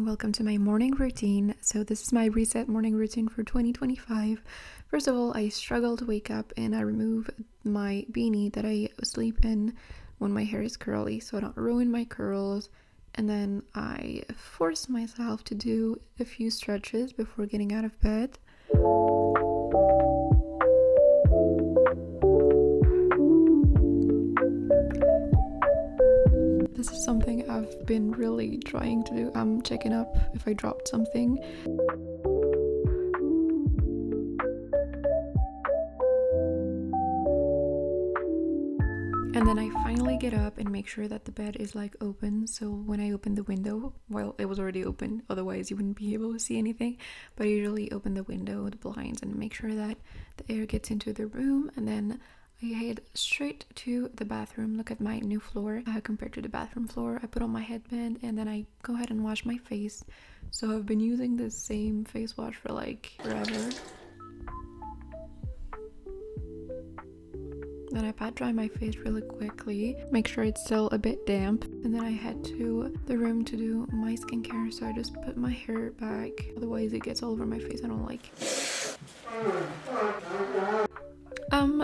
welcome to my morning routine. So this is my reset morning routine for 2025. First of all, I struggle to wake up and I remove my beanie that I sleep in when my hair is curly so I don't ruin my curls. And then I force myself to do a few stretches before getting out of bed. This is something I've been really trying to do. I'm checking up if I dropped something. And then I finally get up and make sure that the bed is like open. So when I open the window, well, it was already open, otherwise you wouldn't be able to see anything. But I usually open the window, the blinds, and make sure that the air gets into the room. And then I head straight to the bathroom, look at my new floor compared to the bathroom floor. I put on my headband and then I go ahead and wash my face. So I've been using the same face wash for like forever. Then I pat dry my face really quickly, make sure it's still a bit damp, and then I head to the room to do my skincare. So I just put my hair back, otherwise it gets all over my face. I don't like it.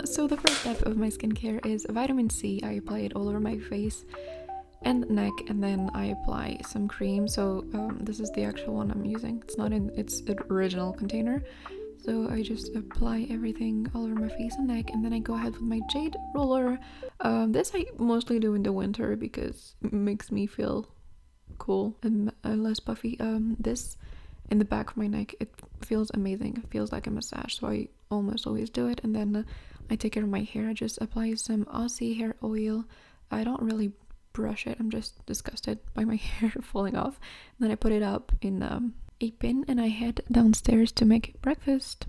So the first step of my skincare is vitamin C. I apply it all over my face and neck, and then I apply some cream. So this is the actual one I'm using. It's not in its original container. So I just apply everything all over my face and neck, and then I go ahead with my jade roller. This I mostly do in the winter because it makes me feel cool and less puffy. This in the back of my neck, it feels amazing. It feels like a massage, so I almost always do it. And then I take care of my hair. I just apply some Aussie hair oil. I don't really brush it. I'm just disgusted by my hair falling off. And then I put it up in a pin and I head downstairs to make breakfast.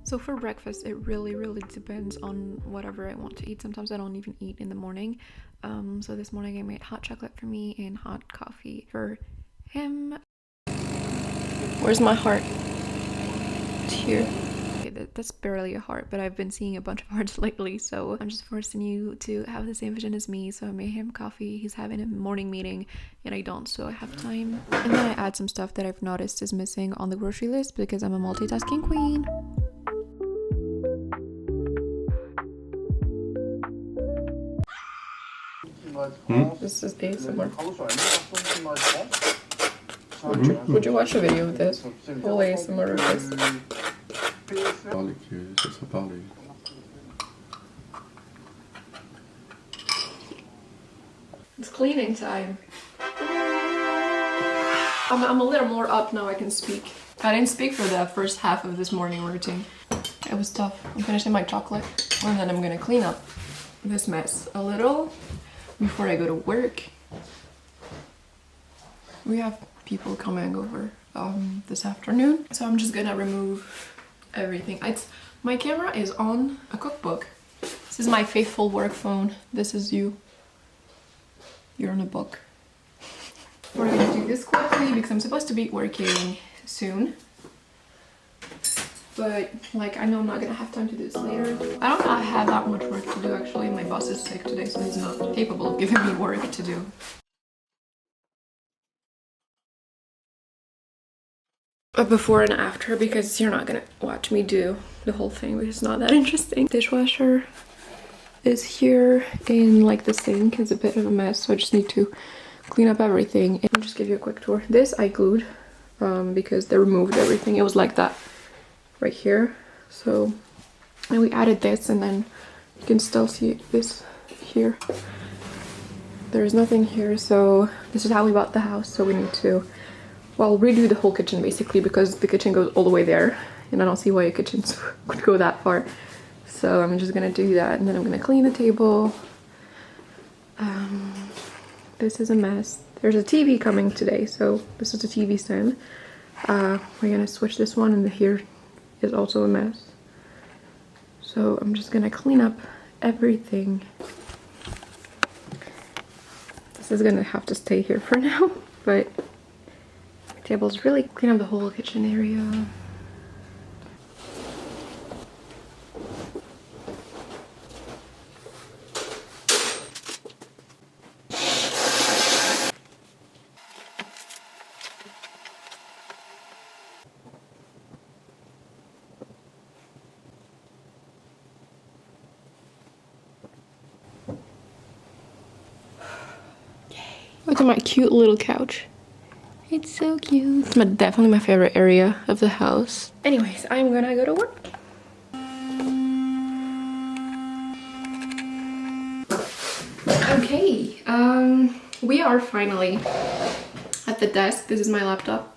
So for breakfast, it really depends on whatever I want to eat. Sometimes I don't even eat in the morning. So this morning I made hot chocolate for me and hot coffee for him. Where's my heart? It's here. Okay, that's barely a heart, but I've been seeing a bunch of hearts lately, so I'm just forcing you to have the same vision as me. So I made him coffee. He's having a morning meeting and I don't, so I have time. And then I add some stuff that I've noticed is missing on the grocery list because I'm a multitasking queen. This is ASMR. Would you watch a video of this? Full ASMR of this. It's cleaning time. I'm a little more up now, I can speak. I didn't speak for the first half of this morning routine. It was tough. I'm finishing my chocolate and then I'm gonna clean up this mess a little before I go to work. We have people coming over this afternoon, so I'm just gonna remove everything. My camera is on a cookbook. This is my faithful work phone. This is you. You're on a book. We're gonna do this quickly because I'm supposed to be working soon. But like, I know I'm not gonna have time to do this later. I don't have that much work to do actually. My boss is sick today, so he's not capable of giving me work to do. A before and after, because you're not gonna watch me do the whole thing, which is not that interesting. Dishwasher is here in like the sink. It's a bit of a mess, so I just need to clean up everything. And I'll just give you a quick tour. This I glued because they removed everything. It was like that right here. So, and we added this, and then you can still see this here. There's nothing here, so this is how we bought the house. So we need to, well, redo the whole kitchen basically, because the kitchen goes all the way there and I don't see why a kitchen would go that far. So I'm just gonna do that, and then I'm gonna clean the table. This is a mess. There's a TV coming today, so this is the TV stand. We're gonna switch this one, and here is also a mess. So I'm just gonna clean up everything. This is gonna have to stay here for now, but tables really clean up the whole kitchen area. Look at my cute little couch. It's so cute. It's definitely my favorite area of the house. Anyways, I'm gonna go to work. Okay, we are finally at the desk. This is my laptop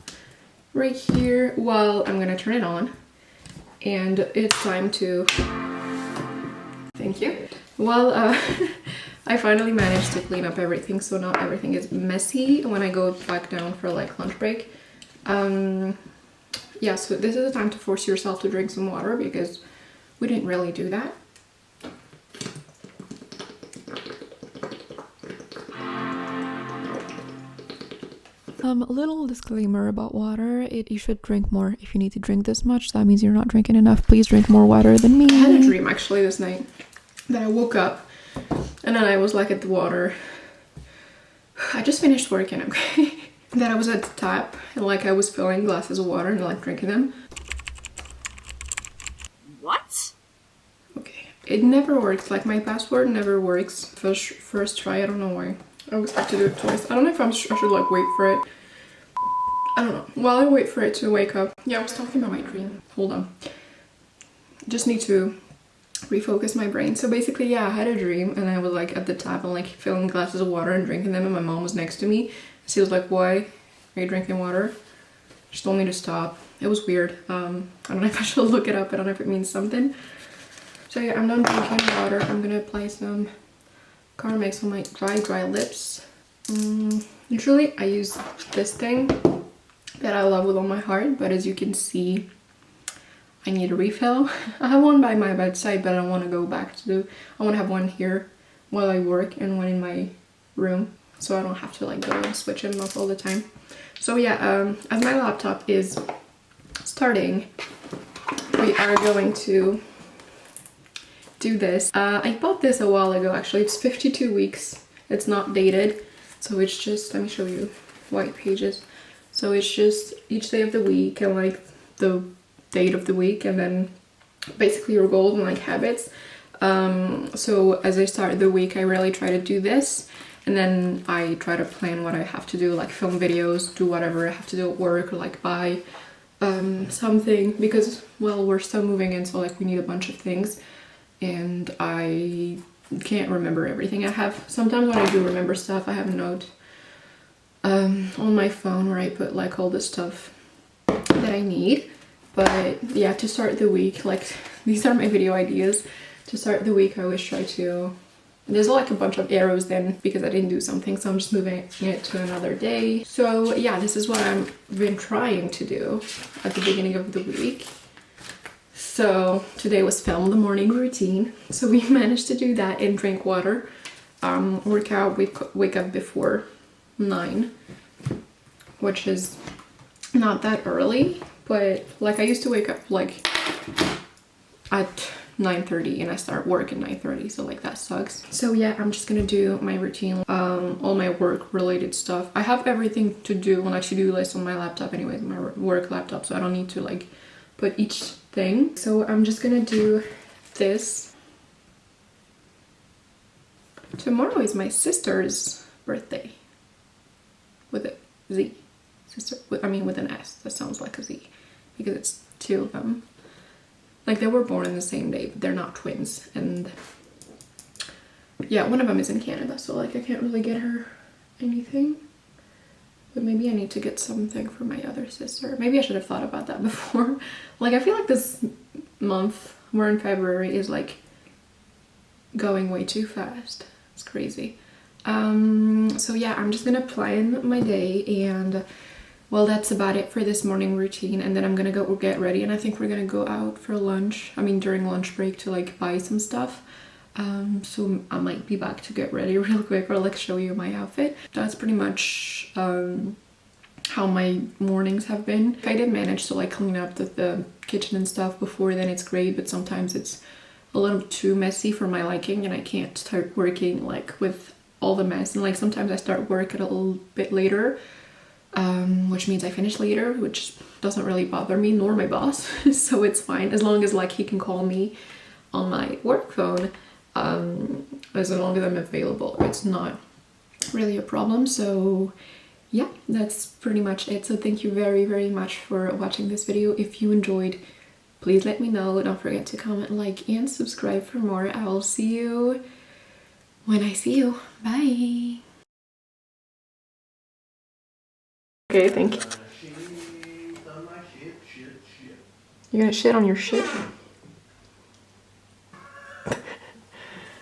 right here. Well, I'm gonna turn it on and it's time to... Thank you. Well, I finally managed to clean up everything, so not everything is messy when I go back down for like lunch break. Yeah, so this is the time to force yourself to drink some water because we didn't really do that. A little disclaimer about water. You should drink more if you need to drink this much. That means you're not drinking enough. Please drink more water than me. I had a dream actually this night that I woke up and then I was like at the water. I just finished working, okay? That I was at the tap and like I was filling glasses of water and like drinking them. What? Okay. It never works. Like my password never works. First try, I don't know why. I always have to do it twice. I don't know if I should like wait for it. I don't know. While I wait for it to wake up. Yeah, I was talking about my dream. Hold on. Just need to refocus my brain. So basically, yeah, I had a dream and I was like at the tap and like filling glasses of water and drinking them and my mom was next to me. She was like, why are you drinking water? She told me to stop. It was weird. I don't know if I should look it up. I don't know if it means something. So yeah, I'm done drinking water. I'm gonna apply some Carmex on my dry lips. Usually I use this thing that I love with all my heart, but as you can see, I need a refill. I have one by my bedside, but I want to go back to do. I want to have one here while I work and one in my room, so I don't have to like go and switch them up all the time. So yeah, as my laptop is starting, we are going to do this. I bought this a while ago actually. It's 52 weeks. It's not dated, so it's just, let me show you white pages. So it's just each day of the week and like the date of the week and then basically your goals and like habits. So as I start the week, I really try to do this and then I try to plan what I have to do, like film videos, do whatever I have to do at work or like buy something because, well, we're still moving in, so like we need a bunch of things and I can't remember everything I have. Sometimes when I do remember stuff, I have a note on my phone where I put like all the stuff that I need. But yeah, to start the week, like these are my video ideas. To start the week, I always try to... There's like a bunch of arrows then because I didn't do something, so I'm just moving it to another day. So yeah, this is what I've been trying to do at the beginning of the week. So today was film the morning routine. So we managed to do that and drink water. Work out, wake up before 9, which is not that early, but like I used to wake up like at 9:30 and I start work at 9:30, so like that sucks. So yeah, I'm just gonna do my routine, all my work related stuff. I have everything to do on a to-do list on my laptop anyways, my work laptop, so I don't need to like put each thing. So I'm just gonna do this. Tomorrow is my sister's birthday with a Z. Sister, I mean with an S. That sounds like a Z because it's two of them. Like they were born on the same day, but they're not twins. And yeah, one of them is in Canada, so like I can't really get her anything. But maybe I need to get something for my other sister. Maybe I should have thought about that before. Like I feel like this month, we're in February, is like going way too fast. It's crazy. So yeah, I'm just gonna plan my day and well, that's about it for this morning routine, and then I'm gonna go get ready and I think we're gonna go out for lunch. I mean during lunch break to like buy some stuff. So I might be back to get ready real quick or like show you my outfit. That's pretty much how my mornings have been. If I did manage to like clean up the kitchen and stuff before, then it's great, but sometimes it's a little too messy for my liking and I can't start working like with all the mess, and like sometimes I start work at a little bit later, which means I finish later, which doesn't really bother me nor my boss. So it's fine as long as like he can call me on my work phone, as long as I'm available. It's not really a problem. So yeah, that's pretty much it. So thank you very, very much for watching this video. If you enjoyed, please let me know. Don't forget to comment, like, and subscribe for more. I will see you when I see you. Bye. Okay, thank you. You're gonna shit on your shit?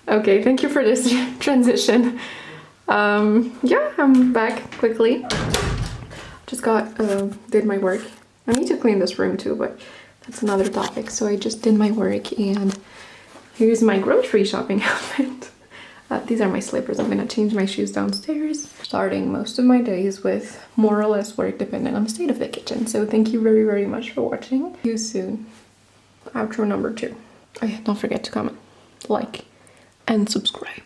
Okay, thank you for this transition. Yeah, I'm back quickly. Just did my work. I need to clean this room too, but that's another topic. So I just did my work, and here's my grocery shopping outfit. These are my slippers. I'm gonna change my shoes downstairs. Starting most of my days with more or less work depending on the state of the kitchen. So thank you very, very much for watching. See you soon. Outro number 2. Don't forget to comment, like, and subscribe.